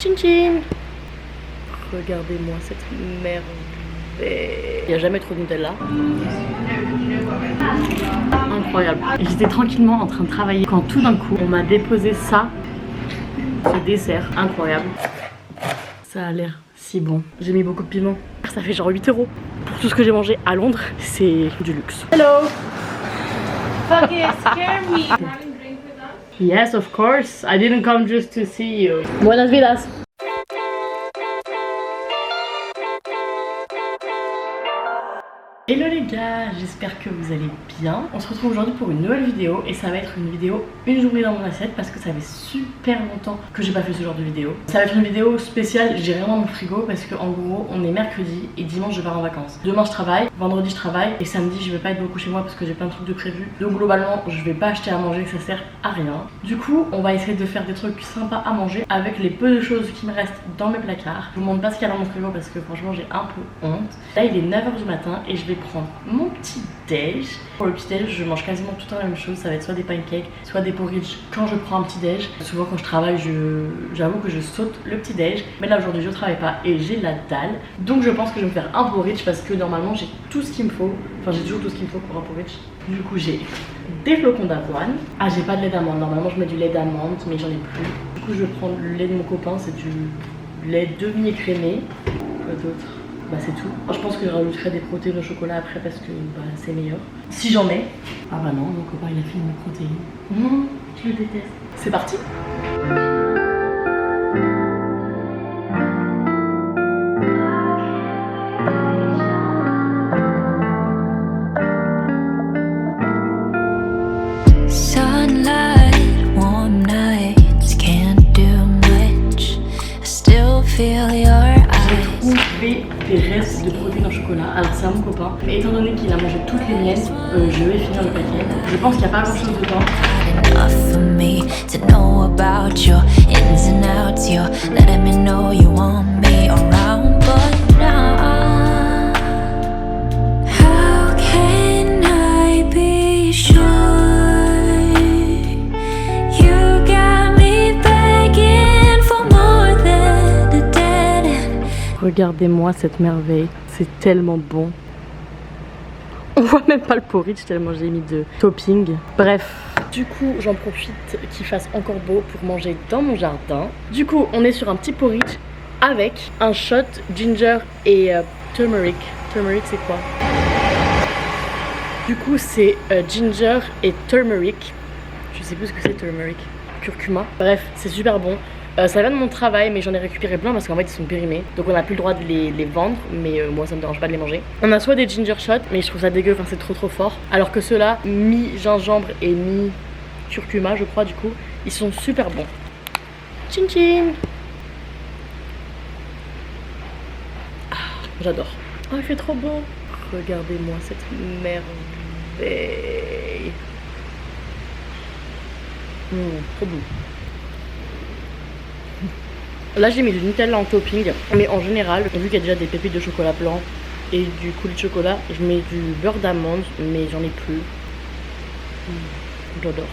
Tchin tchin. Regardez-moi cette merveille. Il n'y a jamais trop de Nutella. Incroyable. J'étais tranquillement en train de travailler quand tout d'un coup on m'a déposé ça, ce dessert incroyable. Ça a l'air si bon. J'ai mis beaucoup de piment. Ça fait genre 8 €. Pour tout ce que j'ai mangé à Londres, c'est du luxe. Hello. Fuck it, scare me. Having drink with us? Yes, of course. I didn't come just to see you. Buenas vidas. Hello les gars, j'espère que vous allez bien. On se retrouve aujourd'hui pour une nouvelle vidéo et ça va être une vidéo une journée dans mon assiette parce que ça fait super longtemps que j'ai pas fait ce genre de vidéo. Ça va être une vidéo spéciale, j'ai rien dans mon frigo parce que en gros on est mercredi et dimanche je pars en vacances. Demain je travaille, vendredi je travaille et samedi je vais pas être beaucoup chez moi parce que j'ai plein de trucs de prévu. Donc globalement je vais pas acheter à manger, ça sert à rien. Du coup on va essayer de faire des trucs sympas à manger avec les peu de choses qui me restent dans mes placards. Je vous montre pas ce qu'il y a dans mon frigo parce que franchement j'ai un peu honte. Là il est 9 h du matin et je vais prendre mon petit déj. Pour le petit déj je mange quasiment tout le temps la même chose, ça va être soit des pancakes, soit des porridge quand je prends un petit déj. Souvent quand je travaille j'avoue que je saute le petit déj, mais là aujourd'hui je travaille pas et j'ai la dalle. Donc je pense que je vais me faire un porridge parce que normalement j'ai tout ce qu'il me faut, enfin j'ai toujours tout ce qu'il me faut pour un porridge. Du coup j'ai des flocons d'avoine. Ah j'ai pas de lait d'amande, normalement je mets du lait d'amande mais j'en ai plus. Du coup je vais prendre le lait de mon copain, c'est du lait demi-écrémé. Quoi d'autre? Bah c'est tout. Je pense que je rajouterai des protéines au chocolat après parce que bah, c'est meilleur. Si j'en ai. Ah bah non, mon copain il a fini mes protéines. Non, je le déteste. C'est parti. Sunlight, warm nights, can't do much. I still feel your J'ai trouvé des restes de protéines au chocolat. Alors c'est à mon copain. Mais étant donné qu'il a mangé toutes les miennes, je vais finir le paquet. Je pense qu'il n'y a pas grand chose dedans. enough for me to know about your ins and outs. You're letting me know you want me around, but now how can I be sure? You got me begging for more than a dead end. Regardez-moi cette merveille. C'est tellement bon. On voit même pas le porridge tellement j'ai mis de topping. Bref, du coup j'en profite qu'il fasse encore beau pour manger dans mon jardin. Du coup on est sur un petit porridge avec un shot ginger et turmeric. Turmeric c'est quoi? Du coup c'est ginger et turmeric. Je sais plus ce que c'est turmeric. Curcuma. Bref c'est super bon. Ça vient de mon travail mais j'en ai récupéré plein parce qu'en fait ils sont périmés. Donc on n'a plus le droit de les vendre mais moi ça me dérange pas de les manger. On a soit des ginger shots mais je trouve ça dégueu, enfin c'est trop fort. Alors que ceux-là, mi-gingembre et mi-curcuma je crois du coup, ils sont super bons. Tchin tchin. J'adore. Oh il fait trop beau. Regardez-moi cette merveille. Trop beau. Là j'ai mis du Nutella en topping, mais en général, vu qu'il y a déjà des pépites de chocolat blanc et du coulis de chocolat, je mets du beurre d'amande, mais j'en ai plus. J'adore.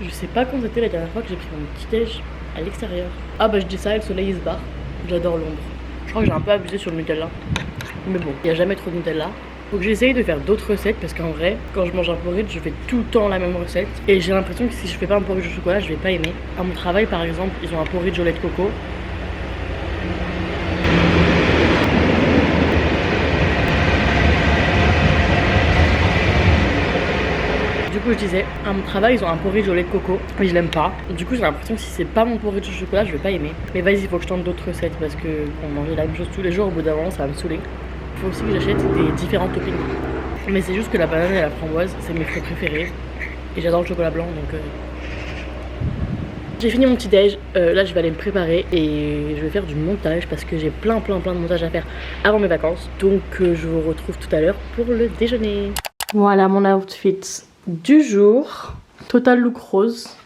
Je sais pas quand c'était la dernière fois que j'ai pris mon petit déj à l'extérieur. Ah bah je dis ça, le soleil il se barre. J'adore Londres. Je crois que j'ai un peu abusé sur le Nutella. Mais bon, il n'y a jamais trop de Nutella. Faut que j'essaye de faire d'autres recettes parce qu'en vrai, quand je mange un porridge, je fais tout le temps la même recette. Et j'ai l'impression que si je fais pas un porridge au chocolat, je vais pas aimer. À mon travail par exemple, ils ont un porridge au lait de coco. Du coup je disais, à mon travail ils ont un porridge au lait de coco mais je l'aime pas. Du coup j'ai l'impression que si c'est pas mon porridge au chocolat je vais pas aimer. Mais vas-y il faut que je tente d'autres recettes parce que pour manger la même chose tous les jours au bout d'un moment ça va me saouler. Il faut aussi que j'achète des différents toppings. Mais c'est juste que la banane et la framboise c'est mes fruits préférés. Et j'adore le chocolat blanc donc J'ai fini mon petit déj, là je vais aller me préparer et je vais faire du montage parce que j'ai plein de montage à faire avant mes vacances. Donc je vous retrouve tout à l'heure pour le déjeuner. Voilà mon outfit du jour, total look rose.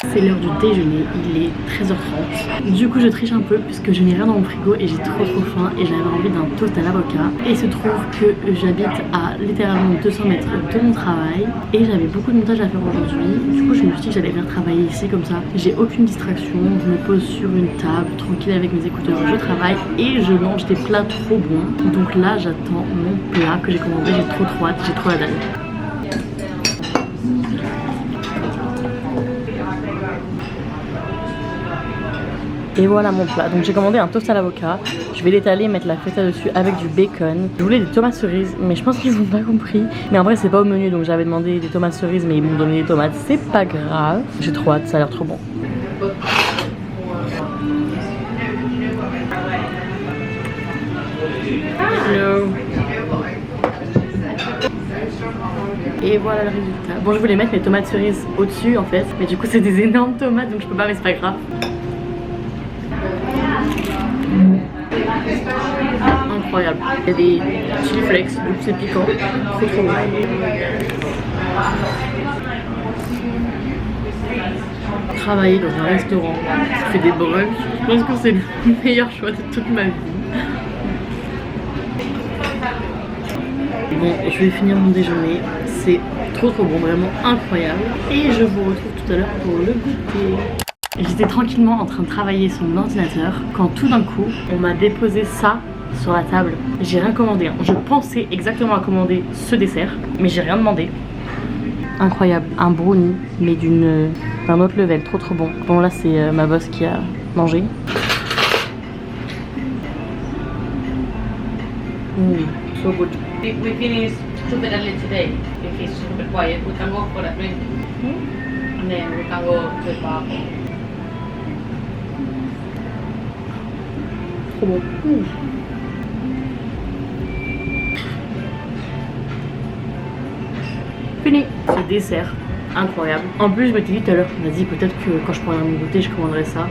C'est l'heure du déjeuner, il est 13h30. Du coup je triche un peu puisque je n'ai rien dans mon frigo et j'ai trop faim et j'avais envie d'un toast à l'avocat. Et il se trouve que j'habite à littéralement 200 mètres de mon travail et j'avais beaucoup de montage à faire aujourd'hui. Du coup je me suis dit que j'allais venir travailler ici comme ça. J'ai aucune distraction, je me pose sur une table tranquille avec mes écouteurs, je travaille et je mange des plats trop bons. Donc là j'attends mon plat que j'ai commandé, j'ai trop hâte, j'ai trop la dalle. Et voilà mon plat. Donc j'ai commandé un toast à l'avocat. Je vais l'étaler, mettre la feta dessus avec du bacon. Je voulais des tomates cerises, mais je pense qu'ils n'ont pas compris. Mais en vrai c'est pas au menu, donc j'avais demandé des tomates cerises, mais ils m'ont donné des tomates. C'est pas grave. J'ai trop hâte, ça a l'air trop bon. Hello. Et voilà le résultat. Bon, je voulais mettre mes tomates cerises au-dessus en fait, mais du coup c'est des énormes tomates donc je peux pas, mais c'est pas grave. Incroyable. Il y a des chili flakes, donc c'est piquant. Trop bon. Travailler dans un restaurant qui fait des brunchs, je pense que c'est le meilleur choix de toute ma vie. Bon, je vais finir mon déjeuner. C'est trop bon, vraiment incroyable. Et je vous retrouve tout à l'heure pour le goûter. J'étais tranquillement en train de travailler sur mon ordinateur quand tout d'un coup on m'a déposé ça sur la table. J'ai rien commandé, hein. Je pensais exactement à commander ce dessert mais j'ai rien demandé. Incroyable, un brownie mais d'un autre level, trop bon. Bon là c'est ma boss qui a mangé. So good. We finished super early today. If it's super quiet, we can go for a drink. And then we can go to the bar. Trop bon. Fini. Ce dessert, incroyable. En plus, je m'étais dit tout à l'heure, vas-y, peut-être que quand je prendrai mon goûter, je commanderai ça.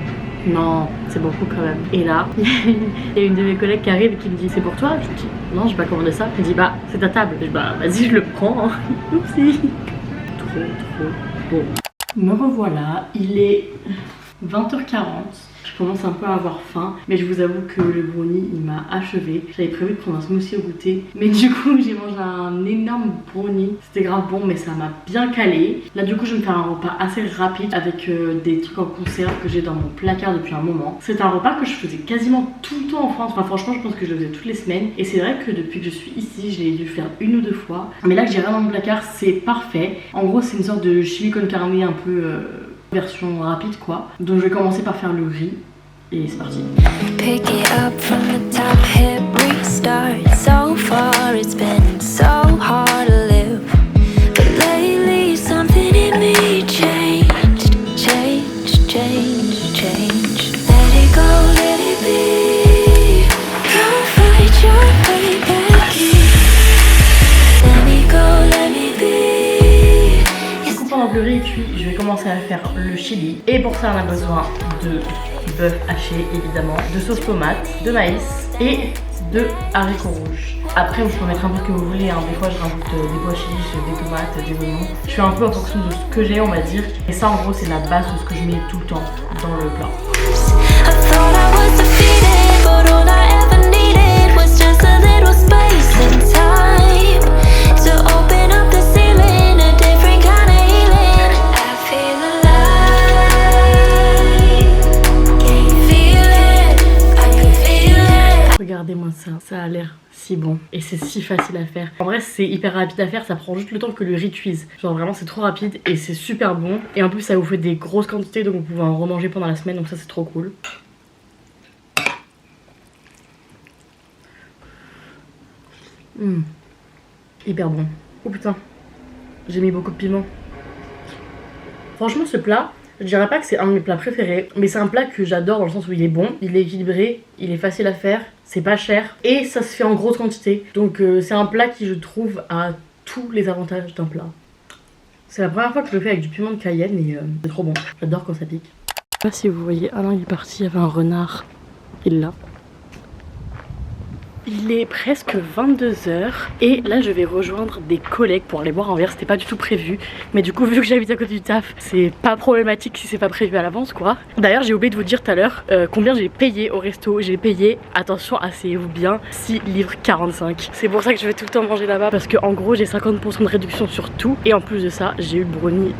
Non, c'est beaucoup quand même. Et là, il y a une de mes collègues qui arrive et qui me dit, c'est pour toi? Je lui dis, non, je vais pas commander ça. Elle me dit, bah, c'est ta table. Je dis, bah, vas-y, je le prends. Oupsie. Trop bon. Me revoilà, il est 20h40. Je commence un peu à avoir faim, mais je vous avoue que le brownie il m'a achevé. J'avais prévu de prendre un smoothie au goûter, mais du coup j'ai mangé un énorme brownie. C'était grave bon, mais ça m'a bien calé. Là du coup je vais me faire un repas assez rapide avec des trucs en conserve que j'ai dans mon placard depuis un moment. C'est un repas que je faisais quasiment tout le temps en France. Enfin franchement je pense que je le faisais toutes les semaines. Et c'est vrai que depuis que je suis ici je l'ai dû faire 1 ou 2 fois. Mais là que j'ai rien dans mon placard c'est parfait. En gros c'est une sorte de chili con carne un peu... version rapide quoi. Donc je vais commencer par faire le riz et c'est parti. Pick it up from the top, hit restart. So far it's been so hard to live, but lately something in me changed. Let it go, let it be. Don't fight your way back in. Let me go, let me be. Pendant que le riz est cuit, je vais commencer à faire le chili. Et pour ça, on a besoin de bœuf haché, évidemment, de sauce tomate, de maïs et de haricots rouges. Après, vous pouvez mettre un peu ce que vous voulez. Hein. Des fois, je rajoute des pois chiches, des tomates, des oignons. Je fais un peu en fonction de ce que j'ai, on va dire. Et ça, en gros, c'est la base de ce que je mets tout le temps dans le plat. Regardez-moi ça, ça a l'air si bon et c'est si facile à faire. En vrai c'est hyper rapide à faire, ça prend juste le temps que le riz cuise. Genre vraiment c'est trop rapide et c'est super bon. Et en plus ça vous fait des grosses quantités donc vous pouvez en remanger pendant la semaine, donc ça c'est trop cool. Hyper bon. Oh putain, j'ai mis beaucoup de piment. Franchement ce plat, je dirais pas que c'est un de mes plats préférés, mais c'est un plat que j'adore dans le sens où il est bon, il est équilibré, il est facile à faire, c'est pas cher et ça se fait en grosse quantité. Donc c'est un plat qui je trouve a tous les avantages d'un plat. C'est la première fois que je le fais avec du piment de Cayenne et c'est trop bon. J'adore quand ça pique. Je sais pas si vous voyez, Alain il est parti, il y avait un renard, il est là. Il est presque 22h et là je vais rejoindre des collègues pour aller boire un verre. C'était pas du tout prévu, mais du coup vu que j'habite à côté du taf, c'est pas problématique si c'est pas prévu à l'avance quoi. D'ailleurs j'ai oublié de vous dire tout à l'heure combien j'ai payé au resto. J'ai payé, attention asseyez-vous bien, 6 livres 45. C'est pour ça que je vais tout le temps manger là-bas parce que en gros j'ai 50% de réduction sur tout et en plus de ça j'ai eu le brownie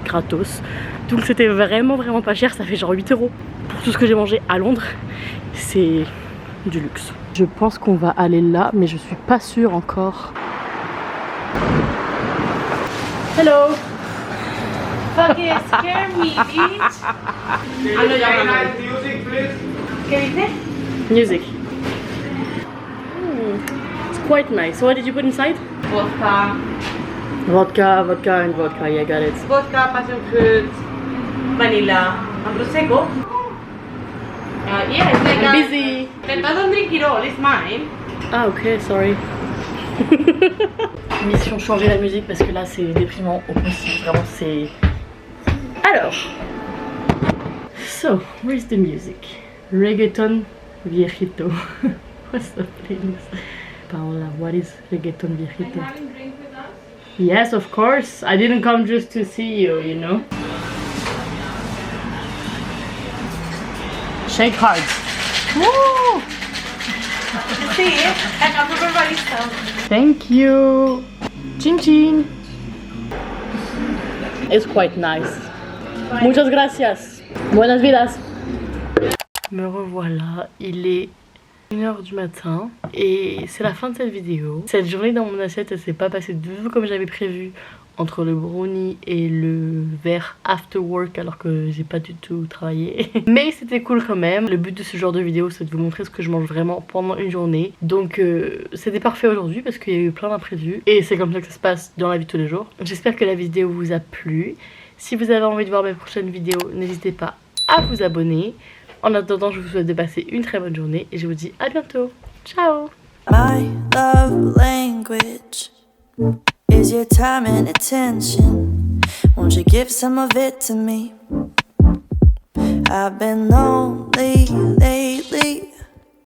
gratos. Donc c'était vraiment pas cher, ça fait genre 8 € pour tout ce que j'ai mangé à Londres. C'est du luxe. Je pense qu'on va aller là, mais je suis pas sûre encore. Hello. Fucking scare me, bitch. I know you're not. Music, please. ¿Qué dice? Music. It's quite nice. So what did you put inside? Vodka. Vodka and vodka. Yeah, got it. Vodka, passion fruit, vanilla, and prosecco. Yeah, it's like I'm busy. But I don't drink it all, it's mine. Ah ok, sorry. Mission changer la musique parce que là c'est déprimant au possible, vraiment c'est... Alors, so, where's the music? Reggaeton viejito. What's the thing? Paola, what is reggaeton viejito? Are you having drink with us? Yes, of course. I didn't come just to see you, you know? Shake hard. Woo! Sí, acá fue por barista. Thank you. Chin chin. It's quite nice. Muchas gracias. Buenas vidas. Me revoilà. Il est 1h du matin et c'est la fin de cette vidéo. Cette journée dans mon assiette elle s'est pas passée du tout comme j'avais prévu entre le brownie et le verre after work alors que j'ai pas du tout travaillé. Mais c'était cool quand même. Le but de ce genre de vidéo c'est de vous montrer ce que je mange vraiment pendant une journée. Donc c'était parfait aujourd'hui parce qu'il y a eu plein d'imprévus et c'est comme ça que ça se passe dans la vie de tous les jours. J'espère que la vidéo vous a plu. Si vous avez envie de voir mes prochaines vidéos, n'hésitez pas à vous abonner. En attendant, je vous souhaite de passer une très bonne journée et je vous dis à bientôt. Ciao. My love language is your time and attention. Won't you give some of it to me? I've been lonely lately.